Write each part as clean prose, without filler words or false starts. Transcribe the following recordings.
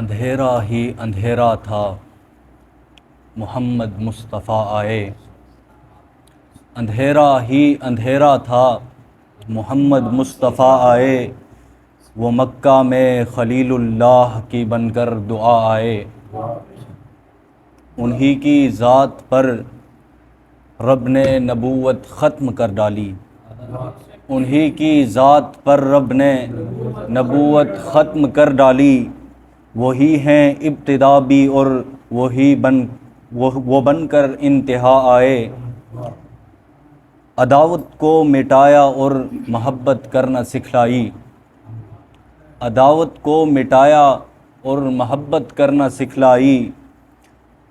اندھیرا ہی اندھیرا تھا محمد مصطفیٰ آئے، اندھیرا ہی اندھیرا تھا محمد مصطفیٰ آئے، وہ مکہ میں خلیل اللہ کی بن کر دعا آئے۔ انہی کی ذات پر رب نے نبوت ختم کر ڈالی، انہی کی ذات پر رب نے نبوت ختم کر ڈالی۔ وہی ہیں ابتدا بھی اور وہ بن کر انتہا آئے۔ عداوت کو مٹایا اور محبت کرنا سکھلائی، عداوت کو مٹایا اور محبت کرنا سکھلائی۔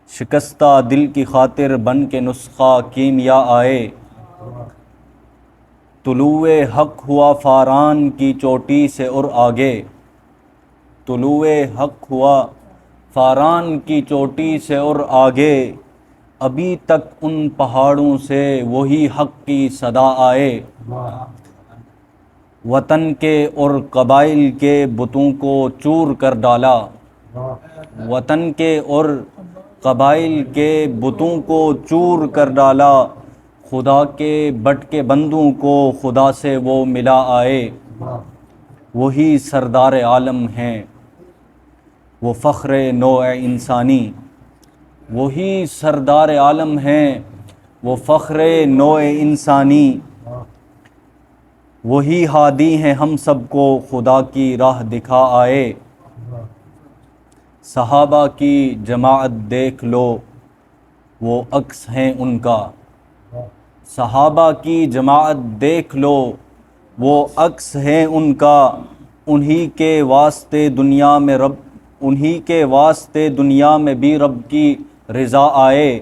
شکستہ دل کی خاطر بن کے نسخہ کیمیا آئے۔ طلوع حق ہوا فاران کی چوٹی سے اور آگے، طلوع حق ہوا فاران کی چوٹی سے اور آگے۔ ابھی تک ان پہاڑوں سے وہی حق کی صدا آئے۔ وطن کے اور قبائل کے بتوں کو چور کر ڈالا، وطن کے اور قبائل کے بتوں کو چور کر ڈالا۔ خدا کے بٹکے بندوں کو خدا سے وہ ملا آئے۔ وہی سردار عالم ہیں وہ فخر نوع انسانی، وہی سردار عالم ہیں وہ فخر نوع انسانی۔ وہی ہادی ہیں ہم سب کو خدا کی راہ دکھا آئے۔ صحابہ کی جماعت دیکھ لو وہ عکس ہیں ان کا، صحابہ کی جماعت دیکھ لو وہ عکس ہیں ان کا۔ انہی کے واسطے دنیا میں انہی کے واسطے دنیا میں بھی رب کی رضا آئے۔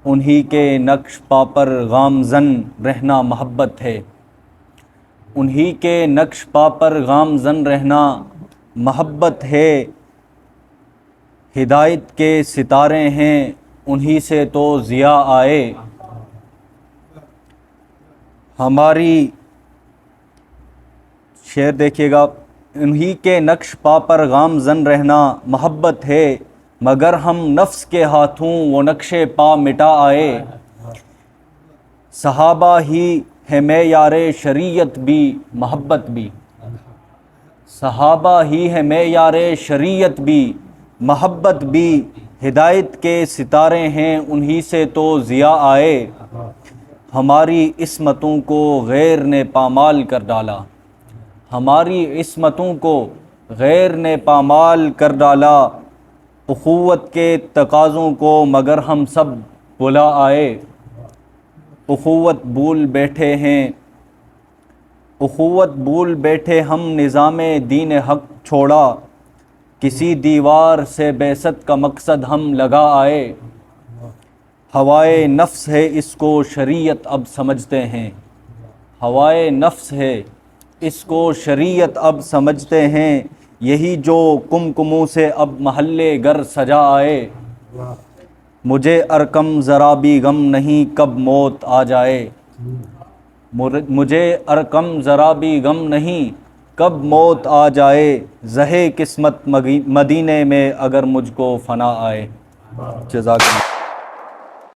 انہی کے نقش پا پر گامزن رہنا محبت ہے، انہی کے نقش پا پر گامزن رہنا محبت ہے۔ ہدایت کے ستارے ہیں انہی سے تو ضیاء آئے۔ ہماری شعر دیکھیے گا، انہی کے نقش پا پر گامزن رہنا محبت ہے، مگر ہم نفس کے ہاتھوں وہ نقش پا مٹا آئے۔ صحابہ ہی ہے معیار شریعت بھی محبت بھی، صحابہ ہی ہے معیار شریعت بھی محبت بھی۔ ہدایت کے ستارے ہیں انہی سے تو ضیاء آئے۔ ہماری عصمتوں کو غیر نے پامال کر ڈالا، ہماری عصمتوں کو غیر نے پامال کر ڈالا۔ اخوت کے تقاضوں کو مگر ہم سب بھلا آئے۔ اخوت بھول بیٹھے ہیں، اخوت بھول بیٹھے ہم نظام دین حق چھوڑا۔ کسی دیوار سے بعثت کا مقصد ہم لگا آئے۔ ہوائے نفس ہے اس کو شریعت اب سمجھتے ہیں، ہوائے نفس ہے اس کو شریعت اب سمجھتے ہیں۔ یہی جو کمکموں سے اب محلے گر سجا آئے۔ مجھے ارکم ذرا بھی غم نہیں کب موت آ جائے، مجھے ارکم ذرا بھی غم نہیں کب موت آ جائے۔ زہے قسمت مدینے میں اگر مجھ کو فنا آئے۔ جزاک اللہ۔